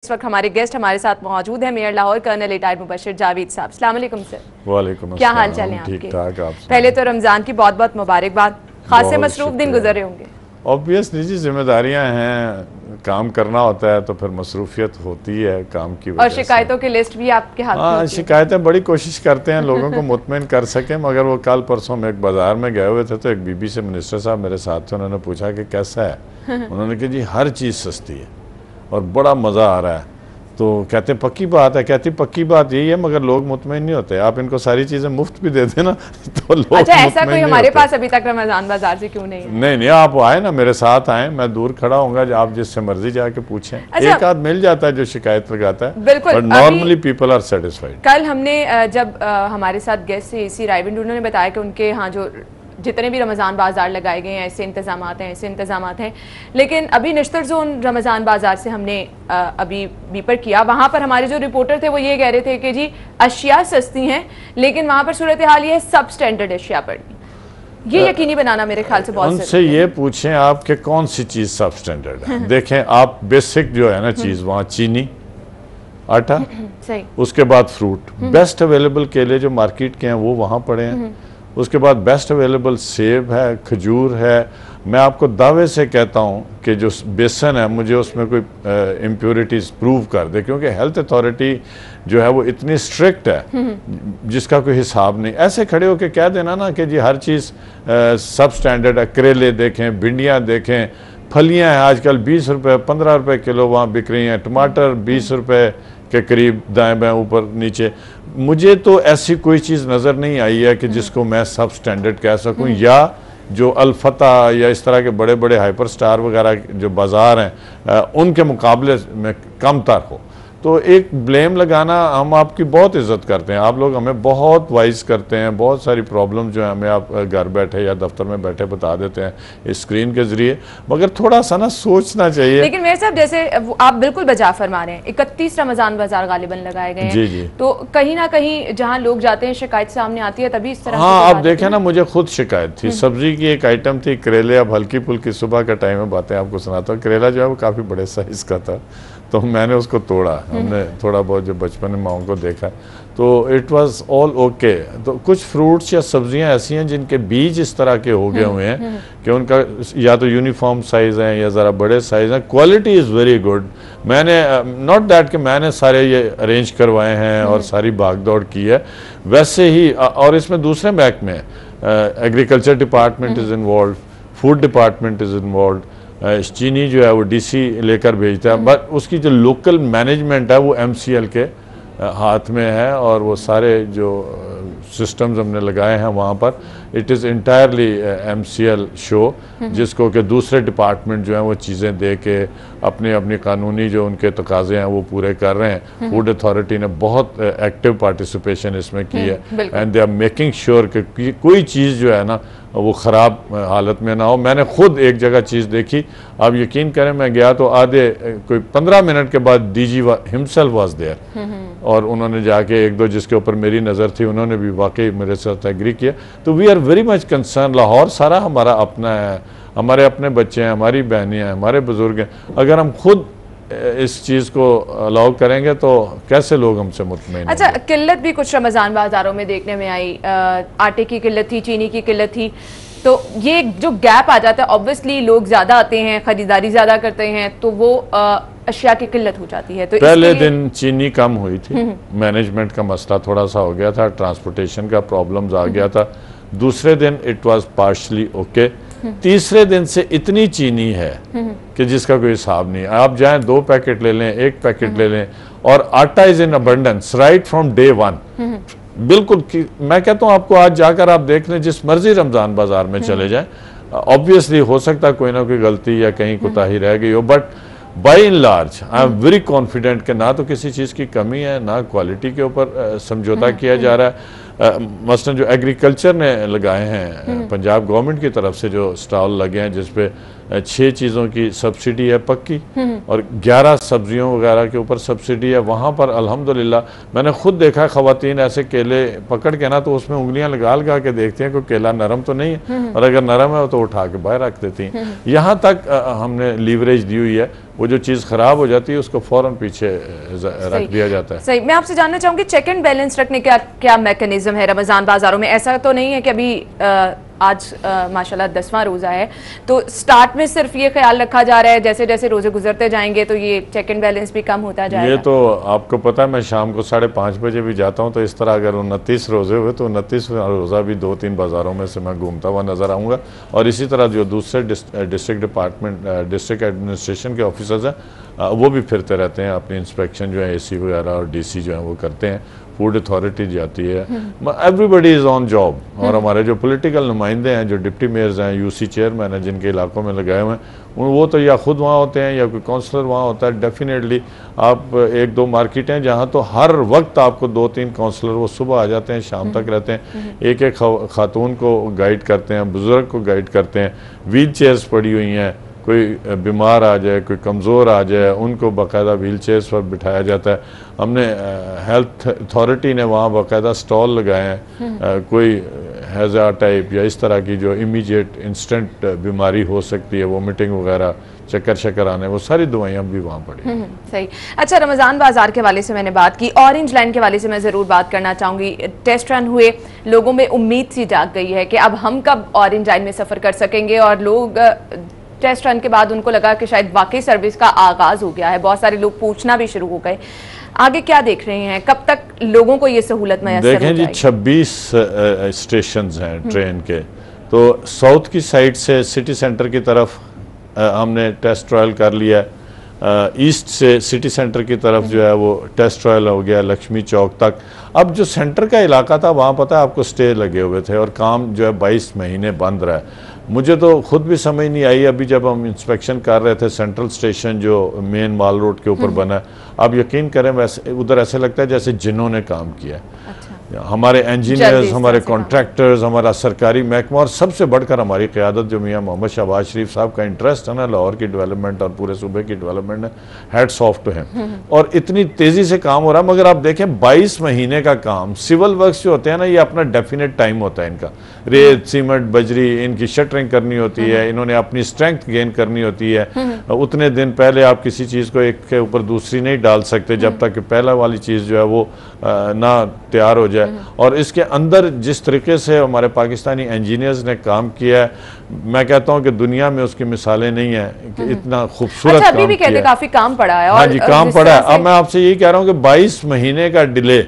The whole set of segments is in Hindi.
इस वक्त हमारे गेस्ट हमारे साथ मौजूद है mayor Lahore colonel retired Mubashir Javed साहब। अस्सलाम वालेकुम सर। वालेकुम क्या हाल अस्सलाम। चाल है ठीक आपके? ठाक। आप पहले तो रमज़ान की बहुत बहुत मुबारकबाद। खासे बहुत मसरूफ दिन शुक्रिया। गुजरे होंगे। ऑब्वियसली जी, जिम्मेदारियां हैं, काम करना होता है तो फिर मसरूफियत होती है काम की वजह और से। शिकायतों की लिस्ट भी आपके हाथ में हाँ, होती है। शिकायतें बड़ी कोशिश करते हैं लोगों को मुतमिन कर सकें, मगर वो कल परसों में एक बाज़ार में गए हुए थे तो एक बीबी से मिनिस्टर साहब मेरे साथ थे, उन्होंने पूछा कि कैसा है। उन्होंने कहा जी हर चीज़ सस्ती है और बड़ा मज़ा आ रहा है। तो कहते पक्की बात है, कहती पक्की बात यही है मगर लोग मुतमिन नहीं होते। आप इनको सारी चीज़ें मुफ्त भी दे देना तो लोग अच्छा, ऐसा मुतमिन कोई नहीं हमारे होते। पास अभी तक रमज़ान बाजार से क्यों नहीं है? नहीं, आप आए ना, मेरे साथ आए, मैं दूर खड़ा हूँगा, आप जिससे मर्जी जाके पूछें। अच्छा, एक आध मिल जाता है जो शिकायत लगाता है, बिल्कुल। But normally people are satisfied. कल हमने जब हमारे साथ गेस्ट थे इसी रायविंड, उन्होंने बताया कि उनके यहाँ जो जितने भी रमज़ान बाजार लगाए गए हैं ऐसे इंतज़ाम हैं, लेकिन अभी निश्तर जोन रमज़ान बाजार से हमने अभी बीपर किया, वहाँ पर हमारे जो रिपोर्टर थे वो ये कह रहे थे कि जी अशिया सस्ती हैं, लेकिन वहाँ पर सूरत हाल ये है सब स्टैंडर्ड अशिया पर ये यकीनी बनाना मेरे ख्याल से बहुत उनसे ये पूछें आप कि कौन सी चीज़ सब स्टैंडर्ड है। देखें आप, बेसिक जो है ना चीज़, वहाँ चीनी, आटा, सही, उसके बाद फ्रूट, बेस्ट अवेलेबल केले जो मार्केट के हैं वो वहाँ पड़े हैं। उसके बाद बेस्ट अवेलेबल सेब है, खजूर है। मैं आपको दावे से कहता हूँ कि जो बेसन है, मुझे उसमें कोई इम्प्योरिटीज़ प्रूव कर दे, क्योंकि हेल्थ अथॉरिटी जो है वो इतनी स्ट्रिक्ट है जिसका कोई हिसाब नहीं। ऐसे खड़े होकर कह देना ना कि जी हर चीज़ सब स्टैंडर्ड है। करेले देखें, भिंडियाँ देखें, फलियाँ हैं आजकल 20 रुपये 15 रुपये किलो वहाँ बिक रही हैं। टमाटर 20 रुपये के करीब दाएं बाएं ऊपर नीचे। मुझे तो ऐसी कोई चीज़ नज़र नहीं आई है कि जिसको मैं सब स्टैंडर्ड कह सकूं, या जो अल्फता या इस तरह के बड़े बड़े हाइपर स्टार वगैरह जो बाज़ार हैं उनके मुकाबले में कम तर हो। तो एक ब्लेम लगाना, हम आपकी बहुत इज्जत करते हैं, आप लोग हमें बहुत वाइज करते हैं, बहुत सारी प्रॉब्लम जो है हमें आप घर बैठे या दफ्तर में बैठे बता देते हैं इस स्क्रीन के ज़रिए, मगर थोड़ा सा ना सोचना चाहिए। लेकिन मेरे साहब जैसे आप बिल्कुल बजा फरमा रहे हैं, 31 रमज़ान बाजार गालिबन लगाए गए हैं। जी जी। तो कहीं ना कहीं जहां लोग जाते हैं शिकायत सामने आती है तभी इस तरह। हाँ, आप देखें ना, मुझे खुद शिकायत थी। सब्जी की एक आइटम थी करेले। अब हल्की फुल्की सुबह का टाइम है, बातें आपको सुनाता हूँ। करेला जो है वो काफ़ी बड़े साइज़ का था, तो मैंने उसको तोड़ा। हमने थोड़ा बहुत जो बचपन में माओं को देखा, तो इट वाज ऑल ओके। तो कुछ फ्रूट्स या सब्जियां ऐसी हैं जिनके बीज इस तरह के हो गए हुए हैं कि उनका या तो यूनिफॉर्म साइज़ है या ज़रा बड़े साइज़ हैं। Quality is very good. मैंने नॉट दैट कि मैंने सारे ये अरेंज करवाए हैं और सारी भाग दौड़ की है, वैसे ही। और इसमें दूसरे महकमे, agriculture department is involve, food department is involve. चीनी जो है वो डीसी लेकर भेजता है, बट उसकी जो लोकल मैनेजमेंट है वो एमसीएल के हाथ में है, और वो सारे जो सिस्टम्स हमने लगाए हैं वहाँ पर, it is entirely MCL show, जिसको कि दूसरे डिपार्टमेंट जो हैं वो चीज़ें दे के अपनी अपनी कानूनी जो उनके तकाजे हैं वो पूरे कर रहे हैं। फूड अथॉरिटी ने बहुत एक्टिव पार्टिसिपेशन इसमें की है, and they are making sure कि कोई चीज़ जो है ना वो ख़राब हालत में ना हो। मैंने खुद एक जगह चीज़ देखी, आप यकीन करें, मैं गया तो आधे कोई 15 मिनट के बाद डीजी हिमसेल्फ वाज देयर, और उन्होंने जाके एक दो जिसके ऊपर मेरी नज़र थी उन्होंने भी वाकई मेरे साथ एग्री किया। तो we are very much concern. Lahore सारा हमारा अपना है, हमारे अपने बच्चे हैं, हमारी बहनें हैं, हमारे बुजुर्ग हैं। अगर हम खुद इस चीज़ को अलाउ करेंगे तो कैसे लोग हमसे मुतमईन होंगे? अच्छा, किल्लत भी कुछ रमज़ान बाजारों में देखने में आई। आटे की किल्लत थी, चीनी की किल्लत थी, तो ये जो गैप आ जाता है, ऑब्वियसली लोग ज़्यादा आते हैं, ख़रीदारी ज़्यादा करते हैं, तो वो अशिया की किल्लत हो जाती है। तो पहले दिन चीनी कम हुई थी, मैनेजमेंट का मसला थोड़ा सा हो गया था, ट्रांसपोर्टेशन का प्रॉब्लम्स आ गया था। दूसरे दिन इट वाज पार्शली ओके। तीसरे दिन से इतनी चीनी है कि जिसका कोई हिसाब नहीं। आप जाएं 2 पैकेट ले लें, 1 पैकेट ले लें, और आटा is in abundance right from day 1। बिल्कुल, मैं कहता हूँ आपको आज जाकर आप देख लें, जिस मर्जी रमज़ान बाजार में चले जाएं, ऑब्वियसली हो सकता है कोई ना कोई गलती या कहीं कोताही रह गई हो, but by in large I am very confident कि ना तो किसी चीज़ की कमी है, ना क्वालिटी के ऊपर समझौता किया जा रहा है। मसलन जो एग्रीकल्चर ने लगाए हैं, पंजाब गवर्नमेंट की तरफ से जो स्टॉल लगे हैं जिसपे 6 चीज़ों की सब्सिडी है पक्की और 11 सब्जियों वगैरह के ऊपर सब्सिडी है। वहाँ पर अल्हम्दुलिल्लाह मैंने खुद देखा खवातीन ऐसे केले पकड़ के ना तो उसमें उंगलियां लगा के देखती हैं कि केला नरम तो नहीं है, और अगर नरम है तो उठा के बाहर रख देती हैं। यहाँ तक हमने लीवरेज दी हुई है, वो जो चीज़ ख़राब हो जाती है उसको फ़ौरन पीछे रख दिया जाता है। सही। मैं आपसे जानना चाहूँगी चेक एंड बैलेंस रखने का क्या मैकेनिज्म है रमज़ान बाज़ारों में? ऐसा तो नहीं है कि अभी आज माशाल्लाह 10वां रोज़ा है तो स्टार्ट में सिर्फ ये ख्याल रखा जा रहा है जैसे जैसे रोज़े गुजरते जाएंगे तो ये चेक एंड बैलेंस भी कम होता जाएगा? ये तो आपको पता है, मैं शाम को 5:30 बजे भी जाता हूँ, तो इस तरह अगर 29 रोज़े हुए तो 29 रोज़ा भी 2-3 बाज़ारों में से मैं घूमता हुआ नज़र आऊँगा। और इसी तरह जो दूसरे डिस्ट्रिक्ट डिपार्टमेंट डिस्ट्रिक्ट एडमिनिस्ट्रेशन के ऑफिसर्स हैं वो भी फिरते रहते हैं, अपनी इंस्पेक्शन जो है AC वगैरह और DC जो है वो करते हैं, फूड अथॉरिटी जाती है, एवरीबडी इज़ ऑन जॉब। और हमारे जो पॉलिटिकल नुमाइंदे हैं, जो डिप्टी मेयर्स हैं, UC चेयरमैन हैं, जिनके इलाकों में लगाए हुए हैं, वो तो या खुद वहाँ होते हैं या कोई काउंसलर वहाँ होता है। डेफिनेटली आप 1-2 मार्केट हैं जहाँ तो हर वक्त आपको 2-3 काउंसलर वो सुबह आ जाते हैं, शाम तक रहते हैं, एक खातून को गाइड करते हैं, बुजुर्ग को गाइड करते हैं। व्हील चेयर्स पड़ी हुई हैं, कोई बीमार आ जाए, कोई कमज़ोर आ जाए, उनको बाकायदा व्हील चेयर्स पर बिठाया जाता है। हमने हेल्थ अथॉरिटी ने वहाँ बाकायदा स्टॉल लगाए हैं, कोई हैज़ा टाइप या इस तरह की जो इमीडिएट इंस्टेंट बीमारी हो सकती है, वोमिटिंग वगैरह, चक्कर शक्कर आने, वो सारी दवाइयाँ भी वहाँ पड़ी। सही। अच्छा, रमज़ान बाज़ार के वाले से मैंने बात की, ऑरेंज लाइन के वाले से मैं ज़रूर बात करना चाहूँगी। टेस्ट रन हुए, लोगों में उम्मीद सी जाग गई है कि अब हम कब ऑरेंज लाइन में सफ़र कर सकेंगे, और लोग टेस्ट रन के बाद उनको लगा कि शायद वाकई सर्विस का आगाज़ हो गया है। बहुत सारे लोग पूछना भी शुरू हो गए। आगे क्या देख रहे हैं, कब तक लोगों को ये सहूलत मैसर हो जाएगी? देखें जी, 26 स्टेशंस हैं ट्रेन के, तो साउथ की साइड से सिटी सेंटर की तरफ हमने टेस्ट ट्रायल कर लिया, ईस्ट से सिटी सेंटर की तरफ जो है वो टेस्ट ट्रायल हो गया लक्ष्मी चौक तक। अब जो सेंटर का इलाका था वहाँ पता है आपको स्टे लगे हुए थे और काम जो है 22 महीने बंद रहा है। मुझे तो खुद भी समझ नहीं आई, अभी जब हम इंस्पेक्शन कर रहे थे सेंट्रल स्टेशन जो मेन माल रोड के ऊपर बना है, अब यकीन करें वैसे उधर ऐसे लगता है जैसे जिन्हों ने काम किया है। अच्छा। हमारे इंजीनियर्स, हमारे कॉन्ट्रैक्टर्स, हमारा सरकारी महकमा और सबसे बढ़कर हमारी क़यादत जो मियाँ मोहम्मद शहबाज शरीफ साहब का इंटरेस्ट है ना लाहौर की डेवलपमेंट और पूरे सूबे की डेवलपमेंट है, हेड्स ऑफ टू हिम। और इतनी तेज़ी से काम हो रहा है। मगर आप देखें 22 महीने का काम, सिविल वर्क्स जो होते हैं ना ये अपना डेफिनेट टाइम होता है इनका, रेत सीमेंट बजरी इनकी शटरिंग करनी होती है, इन्होंने अपनी स्ट्रेंथ गेन करनी होती है। उतने दिन पहले आप किसी चीज़ को एक के ऊपर दूसरी नहीं डाल सकते जब तक कि पहला वाली चीज़ जो है वो ना तैयार हो जाए। और इसके अंदर जिस तरीके से हमारे पाकिस्तानी इंजीनियर्स ने काम किया है, मैं कहता हूं कि दुनिया में उसकी मिसालें नहीं है कि इतना खूबसूरत अच्छा, काम किया है। काफी काम पड़ा है। हाँ जी, काम पड़ा है। अब मैं आपसे यही कह रहा हूं कि 22 महीने का डिले,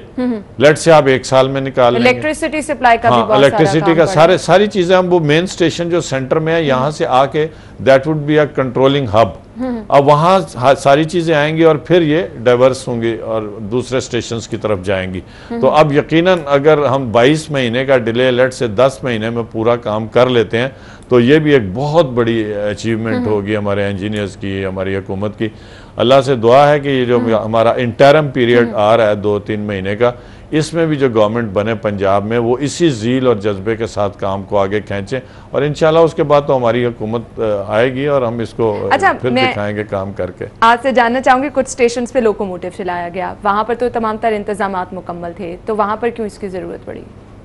लेट से आप 1 साल में निकाल लेंगे। इलेक्ट्रिसिटी सप्लाई का भी बहुत इलेक्ट्रिसिटी का सारी चीजें, हम वो मेन स्टेशन जो सेंटर में है यहाँ से आके that would be a controlling hub. अब वहाँ सारी चीज़ें आएंगी और फिर ये डाइवर्स होंगी और दूसरे स्टेशंस की तरफ जाएंगी। तो अब यकीनन अगर हम 22 महीने का डिले लेट से 10 महीने में पूरा काम कर लेते हैं तो ये भी एक बहुत बड़ी अचीवमेंट होगी हमारे इंजीनियर्स की, हमारी हुकूमत की। अल्लाह से दुआ है कि ये जो हमारा इंटरम पीरियड आ रहा है 2-3 महीने का, इसमें भी जो गवर्नमेंट बने पंजाब में वो इसी ज़ील और जज्बे के साथ काम को आगे खींचें और इंशाल्लाह उसके बाद तो हमारी हुकूमत आएगी और हम इसको फिर दिखाएंगे काम करके। आज से जानना चाहूँगी, कुछ स्टेशन पे लोकोमोटिव चलाया गया, वहाँ पर तो तमाम तर इंतजामात मुकम्मल थे, तो वहाँ पर क्यों इसकी ज़रूरत पड़ी?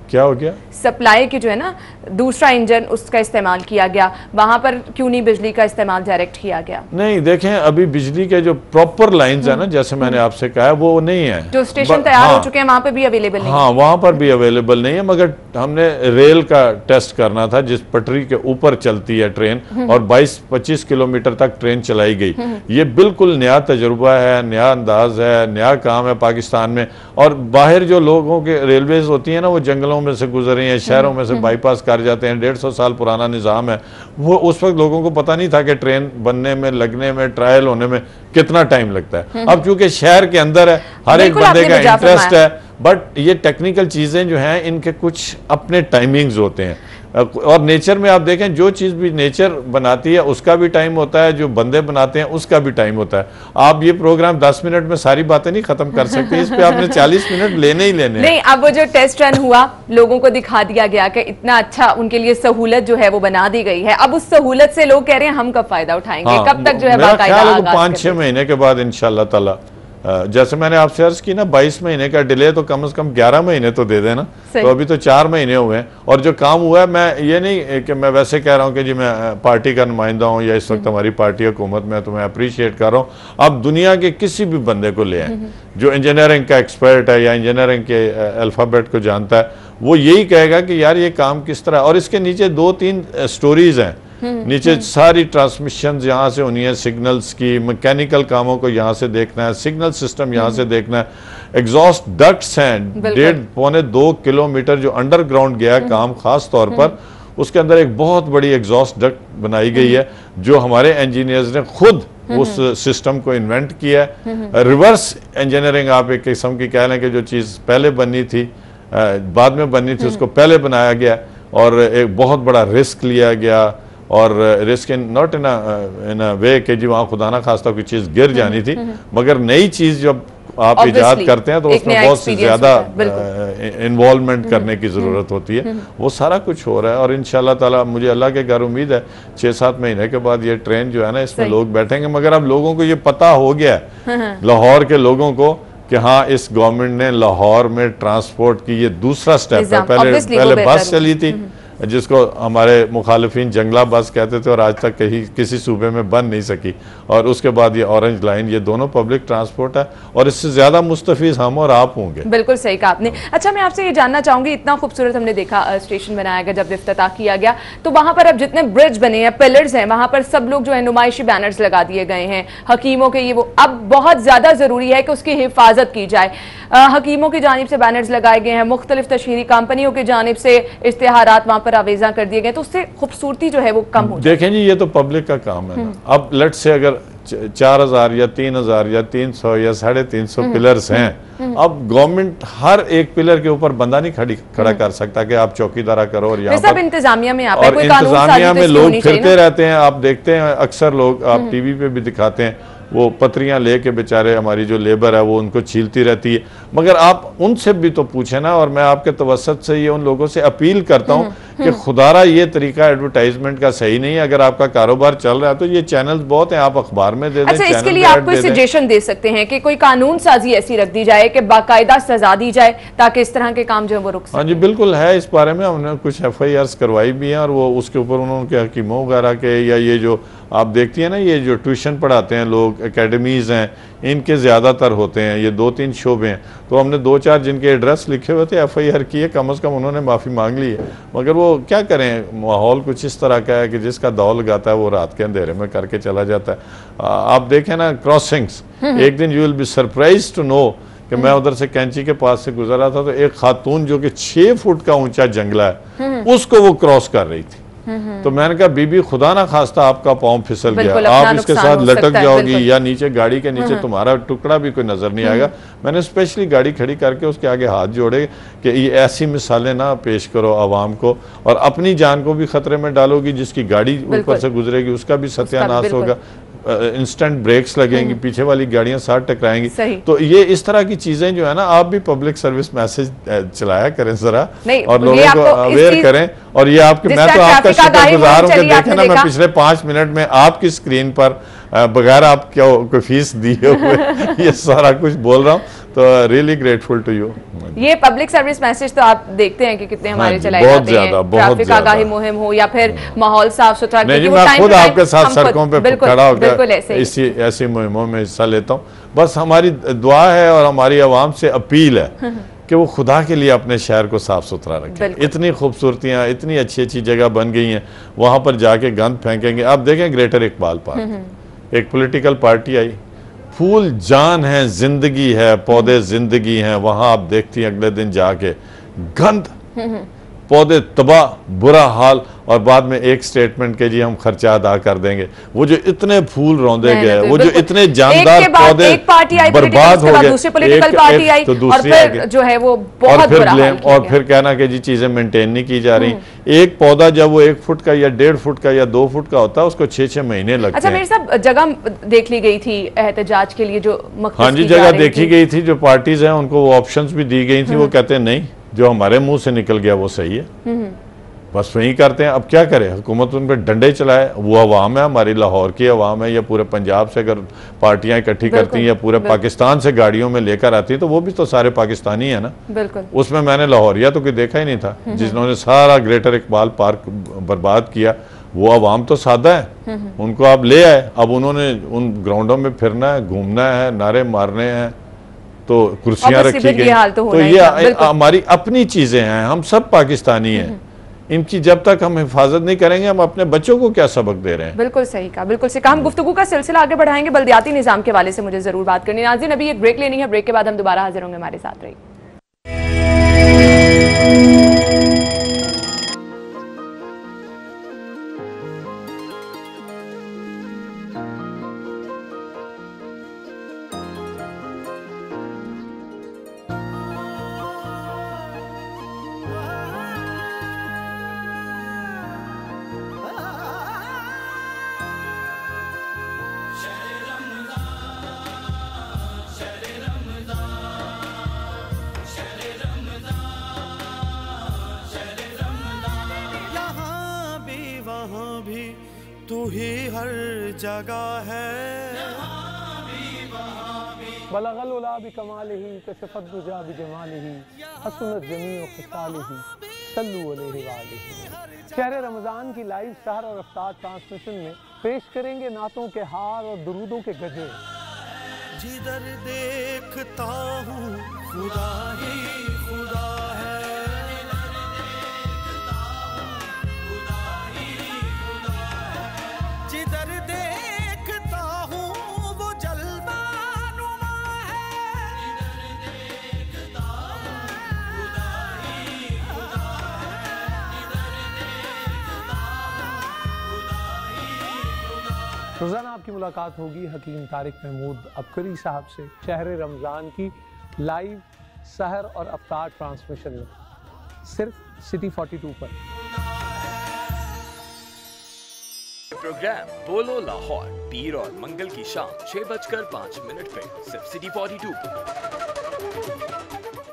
क्या हो गया? सप्लाई की जो है ना दूसरा इंजन उसका इस्तेमाल किया गया, वहां पर क्यों नहीं बिजली का इस्तेमाल डायरेक्ट किया गया? नहीं, देखें अभी बिजली के जो प्रॉपर लाइंस है ना, जैसे मैंने आपसे कहा वो नहीं है। जो स्टेशन तैयार हो चुके हैं वहां पे भी अवेलेबल नहीं है। हाँ, वहां पर भी अवेलेबल नहीं है, मगर हमने रेल का टेस्ट करना था जिस पटरी के ऊपर चलती है ट्रेन और 22-25 किलोमीटर तक ट्रेन चलाई गई। ये बिल्कुल नया तजुर्बा है, नया अंदाज है, नया काम है पाकिस्तान में। और बाहर जो लोगों के रेलवेज होती है ना वो जंगलों में से गुजरे हैं, शहरों में से बाईपास कर जाते हैं, 150 साल पुराना निज़ाम है वो। उस वक्त लोगों को पता नहीं था कि ट्रेन बनने में, लगने में, ट्रायल होने में कितना टाइम लगता है। अब चूंकि शहर के अंदर है, हर एक बंदे का इंटरेस्ट है, बट ये टेक्निकल चीजें जो हैं इनके कुछ अपने टाइमिंग्स होते हैं। और नेचर में आप देखें जो चीज़ भी नेचर बनाती है उसका भी टाइम होता है, जो बंदे बनाते हैं उसका भी टाइम होता है। आप ये प्रोग्राम 10 मिनट में सारी बातें नहीं खत्म कर सकते, इस पे आपने 40 मिनट लेने ही लेने नहीं। अब वो जो टेस्ट रन हुआ, लोगों को दिखा दिया गया कि इतना अच्छा उनके लिए सहूलत जो है वो बना दी गई है। अब उस सहूलत से लोग कह रहे हैं हम कब फायदा उठाएंगे, कब तक जो है बाकायदा 5-6 महीने के बाद इंशाल्लाह ताला, जैसे मैंने आपसे अर्ज की ना 22 महीने का डिले, तो कम से कम 11 महीने तो दे देना। तो अभी तो 4 महीने हुए हैं और जो काम हुआ है, मैं ये नहीं कि मैं वैसे कह रहा हूँ कि जी मैं पार्टी का नुमाइंदा हूँ या इस वक्त हमारी पार्टी हुकूमत में, तो मैं अप्रिशिएट कर रहा हूँ। आप दुनिया के किसी भी बंदे को ले आए जो इंजीनियरिंग का एक्सपर्ट है या इंजीनियरिंग के अल्फ़ाबेट को जानता है, वो यही कहेगा कि यार ये काम किस तरह। और इसके नीचे 2-3 स्टोरीज हैं, नीचे सारी ट्रांसमिशन यहाँ से होनी है, सिग्नल्स की, मैकेनिकल कामों को यहाँ से देखना है, सिग्नल सिस्टम यहाँ से देखना है, एग्जॉस्ट डक्ट्स हैं 1.5-2 किलोमीटर जो अंडरग्राउंड गया है काम, खास तौर पर उसके अंदर एक बहुत बड़ी एग्जॉस्ट डक्ट बनाई गई है जो हमारे इंजीनियर्स ने खुद उस सिस्टम को इन्वेंट किया है। रिवर्स इंजीनियरिंग आप एक किस्म की कह लें कि जो चीज़ पहले बननी थी बाद में बननी थी उसको पहले बनाया गया और एक बहुत बड़ा रिस्क लिया गया। और रिस्क नॉट इन अ वे कि जी वहाँ खुदा ना खास्ता कोई चीज़ गिर जानी थी, मगर नई चीज़ जब आप इजाद करते हैं तो उसमें बहुत से ज़्यादा इन्वॉल्वमेंट करने की ज़रूरत होती है। वो सारा कुछ हो रहा है और इंशाल्लाह ताला मुझे अल्लाह के घर उम्मीद है 6-7 महीने के बाद ये ट्रेन जो है ना इसमें लोग बैठेंगे। मगर अब लोगों को ये पता हो गया है, लाहौर के लोगों को, कि हाँ इस गवर्नमेंट ने लाहौर में ट्रांसपोर्ट की ये दूसरा स्टेप है। पहले बस चली थी जिसको हमारे मुखालिफिन जंगला बस कहते थे और आज तक कहीं किसी सूबे में बन नहीं सकी, और उसके बाद ये ऑरेंज लाइन, ये दोनों पब्लिक ट्रांसपोर्ट है और इससे ज़्यादा मुस्तफीज़ हम और आप होंगे। बिल्कुल सही कहा आपने। अच्छा, मैं आपसे ये जानना चाहूँगी, इतना खूबसूरत हमने देखा स्टेशन बनाया गया, जब इफ्तिताह किया गया तो वहाँ पर अब जितने ब्रिज बने हैं, पिलर्स हैं, वहाँ पर सब लोग जो है नुमाइशी बैनर्स लगा दिए गए हैं हकीमों के, ये वो। अब बहुत ज़्यादा ज़रूरी है कि उसकी हिफाजत की जाए। हकीमों की जानिब से बैनर्स लगाए गए हैं, मुख्तलिफ तशहीरी कंपनियों की जानिब से इश्तिहारात वहाँ पर आवेजा कर दिए गए, तो उससे खूबसूरती जो है वो कम हो। देखें जी, ये तो पब्लिक का काम है ना। अब लेट से अगर 4000 या 3000 या 300 या 350 पिलर्स हैं, अब गवर्नमेंट हर एक पिलर के ऊपर बंदा नहीं खड़ा कर सकता कि आप चौकीदारा करो और यहाँ पर इंतजामिया में आप और इंतजामिया में लोग फिरते रहते हैं। आप देखते हैं अक्सर लोग, आप टीवी पे भी दिखाते हैं, वो पत्रियां लेके बेचारे हमारी जो लेबर है वो उनको छीलती रहती है। मगर आप उनसे भी तो पूछे ना, और मैं आपके तवस्सुत से ये उन लोगों से अपील करता हूँ कि खुदारा ये तरीका एडवर्टाइजमेंट का सही नहीं है। अगर आपका कारोबार चल रहा है तो ये चैनल्स बहुत हैं, आप अखबार में दे दें। अच्छा, इसके लिए आप कोई सजेशन दे सकते हैं कि कोई कानून साजी ऐसी रख दी जाए कि बाकायदा सजा दी जाए ताकि इस तरह के काम जो है वो रुक सके? हाँ जी, बिल्कुल है। इस बारे में हमने कुछ FIRs करवाई भी हैं और वो उसके ऊपर उन्होंने हकीमों वगैरह के, या ये जो आप देखती हैं ना, ये जो ट्यूशन पढ़ाते हैं लोग, एकेडमीज़ हैं, इनके ज़्यादातर होते हैं, ये 2-3 शोबे हैं। तो हमने 2-4 जिनके एड्रेस लिखे हुए थे FIR किए, कम से कम उन्होंने माफ़ी मांग ली है। मगर वो क्या करें, माहौल कुछ इस तरह का है कि जिसका दौल लगाता है वो रात के अंधेरे में करके चला जाता है। आप देखें ना क्रॉसिंग्स, एक दिन you will be surprise to know कि मैं उधर से कैंची के पास से गुजर रहा था तो एक खातून जो कि 6 फुट का ऊंचा जंगला है उसको वो क्रॉस कर रही थी। तो मैंने कहा बीबी खुदा ना खास्ता आपका पाँव फिसल गया, आप इसके साथ लटक जाओगी या नीचे गाड़ी के नीचे तुम्हारा टुकड़ा भी कोई नजर नहीं आएगा। मैंने स्पेशली गाड़ी खड़ी करके उसके आगे हाथ जोड़े कि ये ऐसी मिसालें ना पेश करो आवाम को, और अपनी जान को भी खतरे में डालोगी, जिसकी गाड़ी ऊपर से गुजरेगी उसका भी सत्यानाश होगा। इंस्टेंट ब्रेक्स लगेंगी, पीछे वाली गाड़ियां साथ टकराएंगी। तो ये इस तरह की चीजें जो है ना, आप भी पब्लिक सर्विस मैसेज चलाया करें जरा और लोगों को अवेयर करें। और ये आपके, मैं तो आपका शुक्रगुजार हूं कि देखें ना, मैं पिछले 5 मिनट में आपकी स्क्रीन पर बगैर आप क्या कोई फीस दिए हुए ये सारा कुछ बोल रहा हूँ, तो रियली ग्रेटफुल टू यू। ये पब्लिक सर्विस मैसेज तो आप देखते हैं कि कितने हमारे चलाए जाते हैं, ट्रैफिक आगाही मुहिम हो या फिर माहौल साफ सुथरा। नहीं, मैं खुद आपके साथ सड़कों पे खड़ा होकर ऐसी मुहिमों में हिस्सा लेता हूँ। बस हमारी दुआ है और हमारी आवाम से अपील है कि वो खुदा के लिए अपने शहर को साफ सुथरा रखें। इतनी खूबसूरतियाँ, इतनी अच्छी अच्छी जगह बन गई हैं, वहाँ पर जाके गंद फेंकेंगे। आप देखें ग्रेटर इकबाल पार्क, एक पॉलिटिकल पार्टी आई, फूल जान है, जिंदगी है, पौधे जिंदगी हैं, वहाँ आप देखती हैं अगले दिन जाके गंद पौधे तबाह, बुरा हाल, और बाद में एक स्टेटमेंट के जी हम खर्चा अदा कर देंगे। वो जो इतने फूल रौंदे गए, वो जो इतने जानदार पौधे बर्बाद हो गए, तो दूसरी आगे जो है वो बहुत बुरा हाल किया और फिर कहना कि जी चीजें मेंटेन नहीं की जा रही। एक पौधा जब वो 1 फुट का या 1.5 फुट का या 2 फुट का होता है, उसको 6-6 महीने लगते हैं। अच्छा मेरे साहब, जगह देख ली गई थी एहतजाज के लिए जो हाँ जी, जगह देखी गई थी। जो पार्टीज हैं उनको वो ऑप्शंस भी दी गई थी। वो कहते हैं नहीं, जो हमारे मुंह से निकल गया वो सही है, बस वही करते हैं। अब क्या करें, हुकूमत उन पर डंडे चलाए। वो अवाम है, हमारी लाहौर की अवाम है, या पूरे पंजाब से अगर पार्टियां इकट्ठी करती हैं या पूरे पाकिस्तान से गाड़ियों में लेकर आती हैं, तो वो भी तो सारे पाकिस्तानी है ना। बिल्कुल। उसमें मैंने लाहौरिया तो कोई देखा ही नहीं था, जिन्होंने सारा ग्रेटर इकबाल पार्क बर्बाद किया। वो अवाम तो सादा है, उनको आप ले आए। अब उन्होंने उन ग्राउंडों में फिरना है, घूमना है, नारे मारने हैं, तो कुर्सियां रखी गई। तो ये हमारी अपनी चीजें हैं, हम सब पाकिस्तानी हैं। इनकी जब तक हम हिफाजत नहीं करेंगे, हम अपने बच्चों को क्या सबक दे रहे हैं। बिल्कुल सही कहा, बिल्कुल सही कहा। हम गुफ्तगू का सिलसिला आगे बढ़ाएंगे। बल्दियाती निजाम के हवाले से मुझे जरूर बात करनी है। नाज़रीन, अभी एक ब्रेक लेनी है, ब्रेक के बाद हम दोबारा हाजिर होंगे। हमारे साथ रहिए। तू ही हर जगह है। बलगल उला भी कमाल ही कसफत दुजा भी जमाल ही हसनत जमीन खिसाल ही सल्लु अलैहि वालिही। शहर रमज़ान की लाइव सहर और अफ्तार ट्रांसमिशन में पेश करेंगे नातों के हार और दुरूदों के गजे। जिधर देखता हूँ खुदा ही खुदा है। जिधर देखता हूँ वो जलवा नुमा है। जिधर देखता हूँ खुदा ही खुदा है। जिधर देखता हूँ खुदा ही खुदा है। रोज़ाना आपकी मुलाकात होगी हकीम तारिक महमूद अबकरी साहब से शहर रमज़ान की लाइव सहर और अफ्तार ट्रांसमिशन में, सिर्फ सिटी 42 पर। प्रोग्राम बोलो लाहौर पीर और मंगल की शाम 6:05 पे सिर्फ सिटी 42 पर।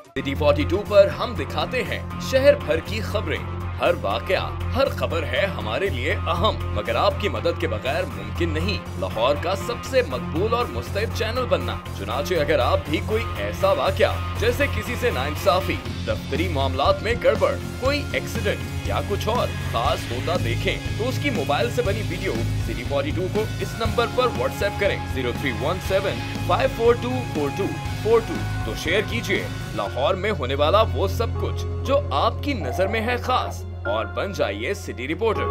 सिटी 42 पर हम दिखाते हैं शहर भर की खबरें। हर वाकया, हर खबर है हमारे लिए अहम, मगर आपकी मदद के बगैर मुमकिन नहीं लाहौर का सबसे मकबूल और मुस्तैद चैनल बनना। चुनाचे अगर आप भी कोई ऐसा वाकया जैसे किसी से नाइंसाफी, दफ्तरी मामलात में गड़बड़, कोई एक्सीडेंट या कुछ और खास होता देखें, तो उसकी मोबाइल से बनी वीडियो सिटी 42 को इस नंबर पर व्हाट्सएप करें 0317 5424242। तो शेयर कीजिए लाहौर में होने वाला वो सब कुछ जो आपकी नजर में है खास, और बन जाइए सिटी रिपोर्टर।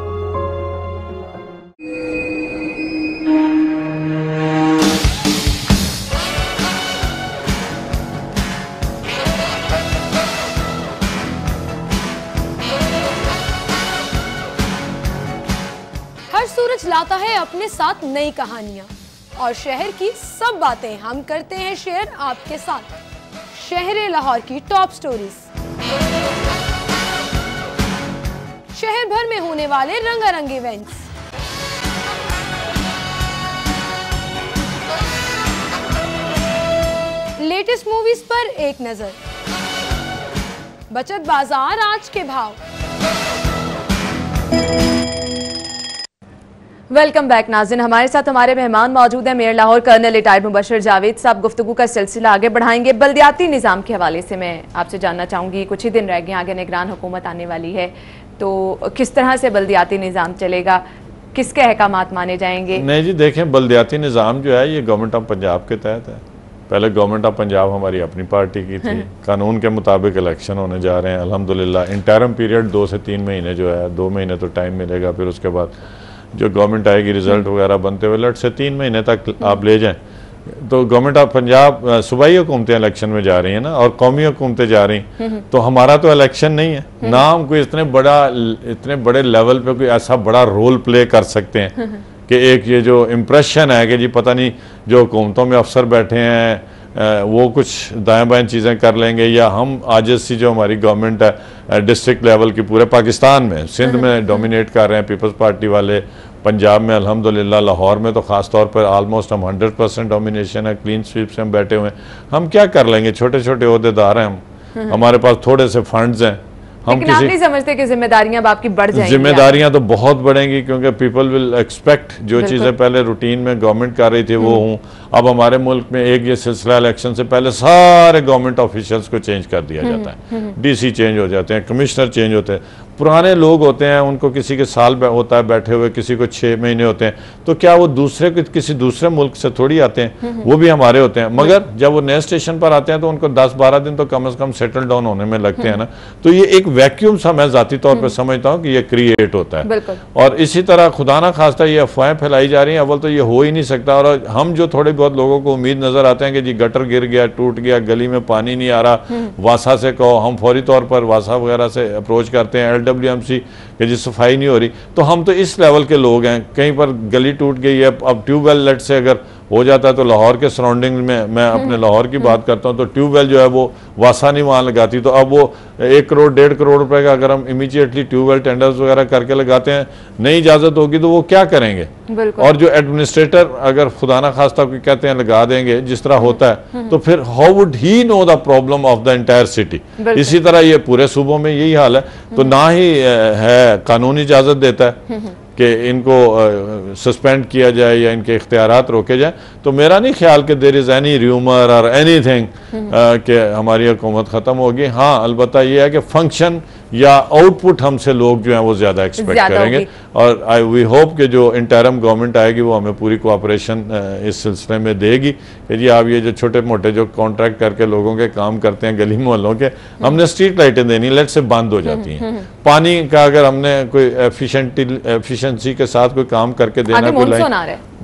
हर सूरज लाता है अपने साथ नई कहानियां, और शहर की सब बातें हम करते हैं शेयर आपके साथ। शहर लाहौर की टॉप स्टोरीज, शहर भर में होने वाले रंगारंग इवेंट्स, लेटेस्ट मूवीज पर एक नजर, बचत बाजार आज के भाव। वेलकम बैक नाज़रीन, हमारे साथ हमारे मेहमान मौजूद हैं mayor Lahore colonel retired Mubashar Javed साहब। गुफ्तगू का सिलसिला आगे बढ़ाएंगे। बल्दियाती निज़ाम के हवाले से मैं आपसे जानना चाहूँगी, कुछ ही दिन रह गए, आगे निगरान हुकूमत आने वाली है, तो किस तरह से बल्दियाती निज़ाम चलेगा, किसके अहकामात माने जाएंगे? नहीं जी, देखें, बल्दियाती निज़ाम जो है ये गवर्नमेंट ऑफ पंजाब के तहत है। पहले गवर्नमेंट ऑफ पंजाब हमारी अपनी पार्टी की थी। कानून के मुताबिक इलेक्शन होने जा रहे हैं अल्हम्दुलिल्लाह। इंटरम पीरियड 2 से 3 महीने जो है, 2 महीने तो टाइम मिलेगा, फिर उसके बाद जो गवर्नमेंट आएगी रिजल्ट वगैरह बनते हुए लट से 3 महीने तक आप ले जाएं, तो गवर्नमेंट ऑफ पंजाब सूबाई हुकूमतें इलेक्शन में जा रही हैं ना, और कौमी हुकूमतें जा रही हैं, तो हमारा तो इलेक्शन नहीं है ना, हम कोई इतने बड़े लेवल पे कोई ऐसा बड़ा रोल प्ले कर सकते हैं कि एक ये जो इम्प्रेशन है कि जी पता नहीं जो हुकूमतों में अफसर बैठे हैं वो कुछ दाएं बाएं चीज़ें कर लेंगे, या हम आजिज़ी जो हमारी गवर्नमेंट है डिस्ट्रिक्ट लेवल की पूरे पाकिस्तान में, सिंध में डोमिनेट कर रहे हैं पीपल्स पार्टी वाले, पंजाब में अल्हम्दुलिल्लाह, लाहौर में तो ख़ास तौर पर आलमोस्ट हम 100% डोमिनेशन है, क्लीन स्वीप से हम बैठे हुए हैं। हम क्या कर लेंगे, छोटे छोटे ओहदेदार हैं हम, हमारे पास थोड़े से फंड्स हैं, हम लेकिन आप नहीं समझते कि जिम्मेदारियां अब आपकी बढ़ जाएंगी? जिम्मेदारियां तो बहुत बढ़ेंगी, क्योंकि पीपल विल एक्सपेक्ट जो चीज़ें पहले रूटीन में गवर्नमेंट कर रही थी वो हूँ। अब हमारे मुल्क में एक ये सिलसिला इलेक्शन से पहले सारे गवर्नमेंट ऑफिशियल्स को चेंज कर दिया जाता है, डीसी चेंज हो जाते हैं, कमिश्नर चेंज होते हैं, पुराने लोग होते हैं उनको किसी के साल होता है बैठे हुए, किसी को 6 महीने होते हैं, तो क्या वो किसी दूसरे मुल्क से थोड़ी आते हैं, वो भी हमारे होते हैं, मगर जब वो नए स्टेशन पर आते हैं तो उनको 10-12 दिन तो कम से कम सेटल डाउन होने में लगते हैं ना। तो ये एक वैक्यूम सा मैं जाती तौर पर समझता हूँ कि ये क्रिएट होता है, और इसी तरह खुदा ना खास्ता ये अफवाहें फैलाई जा रही हैं। अव्वल तो ये हो ही नहीं सकता, और हम जो थोड़े बहुत लोगों को उम्मीद नजर आते हैं कि जी गटर गिर गया, टूट गया, गली में पानी नहीं आ रहा, वासा से कहो, हम फौरी तौर पर वासा वगैरह से अप्रोच करते हैं, LWMC कि जी सफाई नहीं हो रही, तो हम तो इस लेवल के लोग हैं। कहीं पर गली टूट गई है, अब ट्यूबवेल लेट से अगर हो जाता है तो लाहौर के सराउंडिंग में, मैं अपने लाहौर की बात करता हूँ, तो ट्यूबवेल जो है वो वासा नहीं वहाँ लगाती, तो अब वो 1 करोड़ 1.5 करोड़ रुपए का अगर हम इमीडिएटली ट्यूबवेल टेंडर्स वगैरह करके लगाते हैं, नहीं इजाजत होगी तो वो क्या करेंगे? और जो एडमिनिस्ट्रेटर अगर खुदा ना खास्ता कोई कहते हैं लगा देंगे जिस तरह होता है, तो फिर how would he know the problem of the entire city? इसी तरह ये पूरे सूबों में यही हाल है, तो ना ही है कानून इजाजत देता है कि इनको सस्पेंड किया जाए या इनके इख्तियारात रोके जाए। तो मेरा नहीं ख्याल कि देर इज़ एनी र्यूमर और एनीथिंग कि हमारी हुकूमत ख़त्म होगी। हाँ, अलबत्ता ये है कि फंक्शन या आउटपुट हमसे लोग जो हैं वो ज़्यादा एक्सपेक्ट करेंगे, और वी होप कि जो इंटरम गवर्नमेंट आएगी वो हमें पूरी कोऑपरेशन इस सिलसिले में देगी कि जी आप ये जो छोटे मोटे जो कॉन्ट्रैक्ट करके लोगों के काम करते हैं गली मोहल्लों के, हमने स्ट्रीट लाइटें देनी, लेट से बंद हो जाती हैं। पानी का अगर हमने कोई एफिशिएंसी के साथ कोई काम करके देना, कोई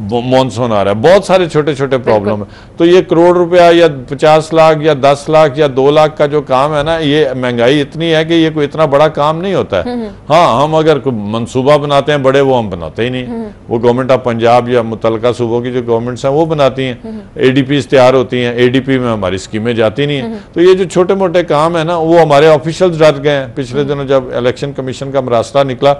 मॉनसून आ रहा है, बहुत सारे छोटे छोटे प्रॉब्लम है, तो ये करोड़ रुपया या 50 लाख या 10 लाख या 2 लाख का जो काम है ना, ये महंगाई इतनी है कि ये कोई इतना बड़ा काम नहीं होता है। हाँ, हम अगर मंसूबा बनाते हैं बड़े, वो हम बनाते ही नहीं, वो गवर्नमेंट ऑफ पंजाब या मुतलका सूबों की जो गवर्नमेंट्स हैं वो बनाती हैं, ADPs तैयार होती हैं, ADP में हमारी स्कीमें जाती नहीं है। तो ये जो छोटे मोटे काम है ना, वो हमारे ऑफिशियल्स डर गए हैं। पिछले दिनों जब इलेक्शन कमीशन का मरासला निकला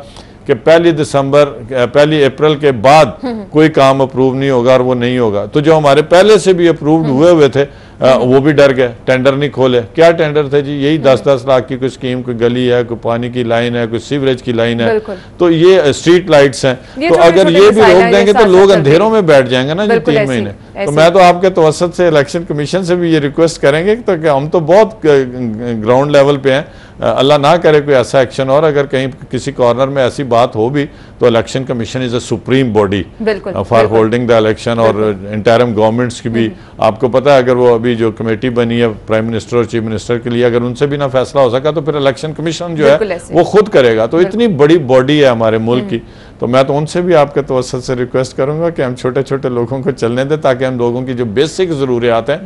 कि 1 अप्रैल के बाद कोई काम अप्रूव नहीं होगा और वो नहीं होगा, तो जो हमारे पहले से भी अप्रूव्ड हुए थे वो भी डर गए, टेंडर नहीं खोले। क्या टेंडर थे जी? यही 10-10 लाख की कोई स्कीम, कोई गली है, कोई पानी की लाइन है, कोई सीवरेज की लाइन है, तो ये स्ट्रीट लाइट्स हैं। तो अगर ये भी रोक देंगे तो लोग अंधेरों में बैठ जाएंगे ना जी 3 महीने। तो मैं तो आपके तवसत से इलेक्शन कमीशन से भी ये रिक्वेस्ट करेंगे तो कि हम तो बहुत ग्राउंड लेवल पे हैं, अल्लाह ना करे कोई ऐसा एक्शन, और अगर कहीं किसी कॉर्नर में ऐसी बात हो भी तो election commission is a supreme body for holding the election, और इंटरम गवर्नमेंट्स की भी आपको पता है, अगर वो अभी जो कमेटी बनी है प्राइम मिनिस्टर और चीफ मिनिस्टर के लिए, अगर उनसे भी ना फैसला हो सका तो फिर इलेक्शन कमीशन जो है वो खुद करेगा। तो इतनी बड़ी बॉडी है हमारे मुल्क की, तो मैं तो उनसे भी आपके तवज्जुह से रिक्वेस्ट करूंगा कि हम छोटे छोटे लोगों को चलने दें, ताकि हम लोगों की जो बेसिक जरूरियात हैं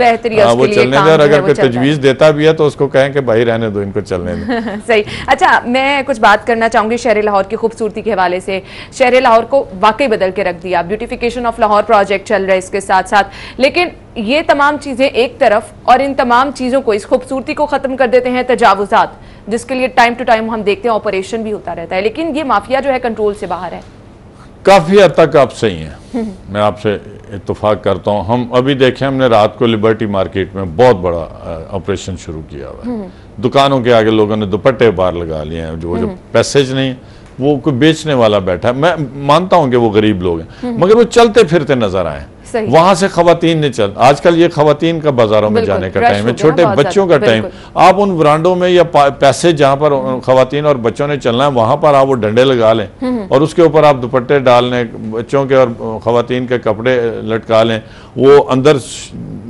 वो चलने दें, और अगर कोई तजवीज़ देता भी है तो उसको कहें कि भाई रहने दो, इनको चलने दें। सही। अच्छा, मैं कुछ बात करना चाहूंगी शहर लाहौर की खूबसूरती के हवाले से। शहर लाहौर को वाकई बदल के रख दिया, ब्यूटिफिकेशन ऑफ लाहौर प्रोजेक्ट चल रहा है इसके साथ साथ, लेकिन ये तमाम चीजें एक तरफ, और इन तमाम चीजों को, इस खूबसूरती को खत्म कर देते हैं तजावुजात, जिसके लिए टाइम टू टाइम हम देखते हैं ऑपरेशन भी होता रहता है, लेकिन ये माफिया जो है कंट्रोल से बाहर है। काफ़ी हद तक आप सही हैं, मैं आपसे इत्तेफाक करता हूँ। हम अभी देखें, हमने रात को लिबर्टी मार्केट में बहुत बड़ा ऑपरेशन शुरू किया हुआ है। दुकानों के आगे लोगों ने दुपट्टे बाहर लगा लिए हैं, जो पैसेज नहीं, वो कोई बेचने वाला बैठा है। मैं मानता हूँ कि वो गरीब लोग हैं, मगर वो चलते फिरते नजर आए। वहां से खवातीन ने चल, आजकल ये खवातीन का बाजारों में जाने का टाइम है, छोटे बच्चों का टाइम। आप उन ब्रांडों में या पैसेज जहां पर खवातीन और बच्चों ने चलना है, वहां पर आप वो डंडे लगा लें और उसके ऊपर आप दुपट्टे डाल लें, बच्चों के और खवातीन के कपड़े लटका लें। वो अंदर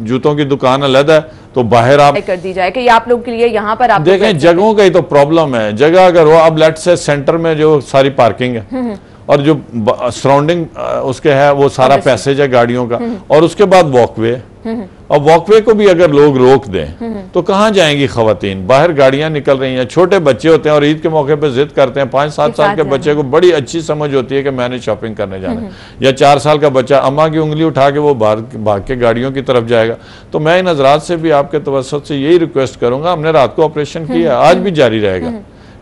जूतों की दुकान अलग है, तो बाहर आप कर दी जाए कि ये आप लोगों के लिए यहाँ पर आप देखें। जगहों का ही तो प्रॉब्लम है, जगह अगर हो, अब लेट से सेंटर में जो सारी पार्किंग है और जो सराउंडिंग उसके है वो सारा पैसेज है गाड़ियों का, और उसके बाद वॉकवे। और वॉकवे को भी अगर लोग रोक दें तो कहाँ जाएंगी खवातीन? बाहर गाड़ियां निकल रही हैं, छोटे बच्चे होते हैं और ईद के मौके पे जिद करते हैं। 5-7 साल के बच्चे को बड़ी अच्छी समझ होती है कि मैंने शॉपिंग करने जाना है, या 4 साल का बच्चा अम्मा की उंगली उठा के वो भाग के गाड़ियों की तरफ जाएगा। तो मैं इन हजरात से भी आपके तवज्जुह से यही रिक्वेस्ट करूंगा, हमने रात को ऑपरेशन किया, आज भी जारी रहेगा,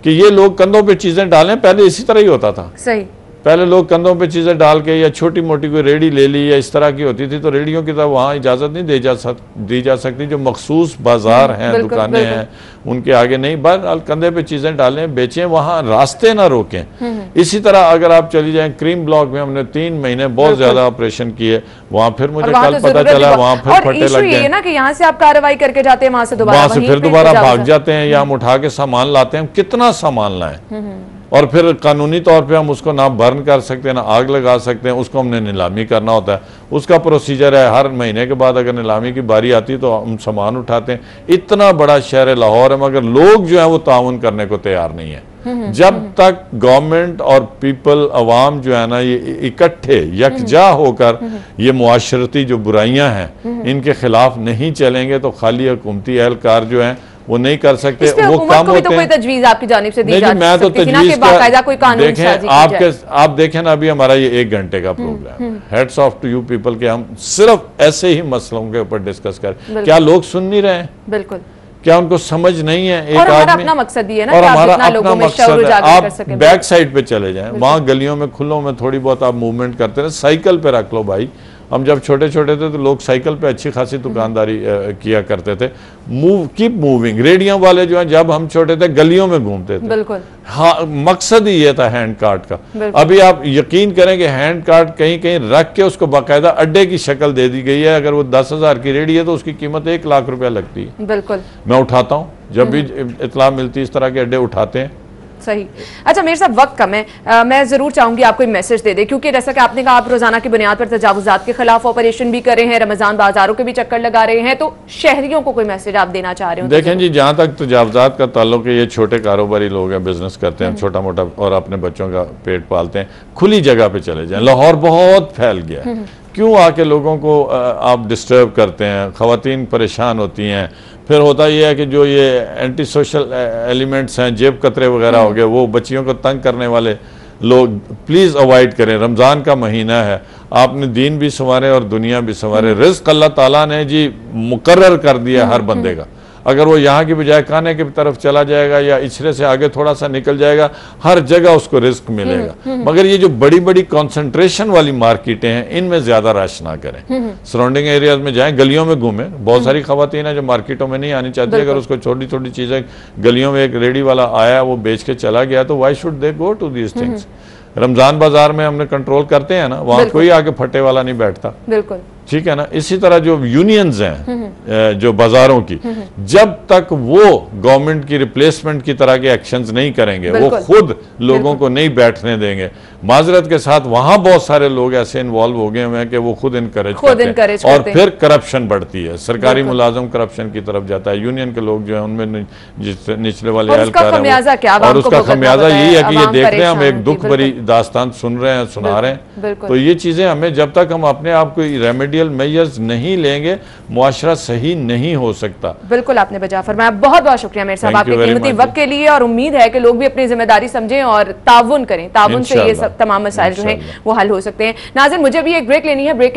कि ये लोग कंधों पर चीजें डालें। पहले इसी तरह ही होता था, सही। पहले लोग कंधों पे चीज़ें डाल के या छोटी मोटी कोई रेडी ले ली या इस तरह की होती थी, तो रेडियों की तरफ वहाँ इजाज़त नहीं दी जा सकती। जो मखसूस बाजार हैं, दुकानें हैं, उनके आगे नहीं, बहरहाल कंधे पे चीज़ें डालें, बेचें, वहाँ रास्ते ना रोकें। इसी तरह अगर आप चली जाएं क्रीम ब्लॉक में, हमने 3 महीने बहुत ज़्यादा ऑपरेशन किए, वहाँ फिर मुझे कल पता चला वहाँ फिर फटे लग गए ना कि यहाँ से आप कार्रवाई करके जाते हैं, वहाँ से फिर दोबारा भाग जाते हैं, या हम उठा के सामान लाते हैं। कितना सामान लाएं, और फिर कानूनी तौर पे हम उसको ना बर्न कर सकते हैं, ना आग लगा सकते हैं, उसको हमने नीलामी करना होता है। उसका प्रोसीजर है, हर महीने के बाद अगर नीलामी की बारी आती है तो हम सामान उठाते हैं। इतना बड़ा शहर लाहौर है, मगर लोग जो है वो ताउन करने को तैयार नहीं है। जब तक गवर्नमेंट और पीपल, अवाम जो है ना, ये इकट्ठे यकजा होकर ये मुआशरती जो बुराइयां हैं इनके खिलाफ नहीं चलेंगे, तो खाली हुकूमती एहलकार जो है वो नहीं कर सकते। वो काम होते हैं। कोई तजवीज आपकी जानिब से दी जा सकती मैं तो तजवीज बाकायदा कोई कानून देखें, आप देखें ना, अभी हमारा ये 1 घंटे का प्रोग्राम है, hats off to you people के, हम सिर्फ ऐसे ही मसलों के ऊपर डिस्कस करें। क्या लोग सुन नहीं रहे हैं? बिल्कुल। क्या उनको समझ नहीं है? एक हमारा आदमी, अपना मकसद ही है ना, और कि आप हमारा जितना अपना लोगों में मकसद शऊर है। उजागर कर आप सकें। बैक साइड पे चले जाएं, वहां गलियों में, खुलों में थोड़ी बहुत आप मूवमेंट करते रहे, साइकिल पे रख लो भाई। हम जब छोटे छोटे थे तो लोग साइकिल पे अच्छी खासी दुकानदारी किया करते थे। Keep moving. रेडियो वाले जो हैं, जब हम छोटे थे गलियों में घूमते थे। बिल्कुल। हाँ, मकसद ही ये था हैंड कार्ड का। अभी आप यकीन करें कि हैंड कार्ड कहीं कहीं रख के उसको बाकायदा अड्डे की शक्ल दे दी गई है। अगर वो 10,000 की रेडी है तो उसकी कीमत 1 लाख रुपया लगती है। बिल्कुल। मैं उठाता हूँ, जब भी इतला मिलती इस तरह के अड्डे उठाते हैं। सही। अच्छा मेरे साथ वक्त कम है, मैं ज़रूर चाहूँगी आप कोई मैसेज दे दें, क्योंकि जैसा कि आपने कहा आप रोज़ाना की बुनियाद पर तजावुज़ात के खिलाफ ऑपरेशन भी कर रहे हैं, रमज़ान बाजारों के भी चक्कर लगा रहे हैं, तो शहरियों को कोई मैसेज आप देना चाह रहे हो? देखें जी, जहाँ तक तजावुज़ात का ताल्लुक है, ये छोटे कारोबारी लोग हैं, बिजनेस करते हैं छोटा मोटा, और अपने बच्चों का पेट पालते हैं, खुली जगह पर चले जाएँ। लाहौर बहुत फैल गया है, क्यों आके लोगों को आप डिस्टर्ब करते हैं? ख़वातीन परेशान होती हैं। फिर होता यह है कि जो ये एंटी सोशल एलिमेंट्स हैं, जेब कतरे वगैरह हो गए, वो बच्चियों को तंग करने वाले लोग, प्लीज़ अवॉइड करें। रमज़ान का महीना है, आपने दीन भी संवारे और दुनिया भी संवारे। रिज़्क़ अल्लाह ताला ने जी मुकर्रर कर दिया हर बंदे का। अगर वो यहाँ की बजाय खाने की तरफ चला जाएगा या इछरे से आगे थोड़ा सा निकल जाएगा, हर जगह उसको रिस्क मिलेगा। मगर ये जो बड़ी बड़ी कंसंट्रेशन वाली मार्केटें हैं, इनमें ज्यादा रश ना करें। सराउंडिंग एरियाज में जाएं, गलियों में घूमें। बहुत सारी खवातीन हैं जो मार्केटों में नहीं आनी चाहती। अगर उसको छोटी छोटी चीजें, गलियों में एक रेडी वाला आया, वो बेच के चला गया, तो why should they go to these things? Ramzan Bazaar में हमने कंट्रोल करते हैं ना, वहां कोई आके फटे वाला नहीं बैठता। बिल्कुल ठीक है ना। इसी तरह जो यूनियंस हैं जो बाजारों की, जब तक वो गवर्नमेंट की रिप्लेसमेंट की तरह के एक्शंस नहीं करेंगे, वो खुद लोगों को नहीं बैठने देंगे। माजरत के साथ वहां बहुत सारे लोग ऐसे इन्वॉल्व हो गए हुए हैं कि वो खुद इनकरेज करते हैं, और फिर करप्शन बढ़ती है। सरकारी मुलाजम करप्शन की तरफ जाता है, यूनियन के लोग जो है उनमें निचले वाले एहलकार हैं, और उसका खमियाजा यही है कि ये देख रहे हैं, हम एक दुख भरी दास्तान सुन रहे हैं, सुना रहे हैं। तो ये चीजें हमें, जब तक हम अपने आप को रेमेडियल मेजर्स नहीं लेंगे, मुआशरा सही नहीं हो सकता। बिल्कुल आपने बजा फरमाया। बहुत बहुत शुक्रिया मेरे साहब आपके कीमती वक्त के लिए, और उम्मीद है कि लोग भी अपनी जिम्मेदारी समझें और ताउन करें। ताउन से ये सब तमाम मसाइल जो हैं वो हल हो सकते हैं। नाज़रीन, मुझे भी एक ब्रेक लेनी है। ब्रेक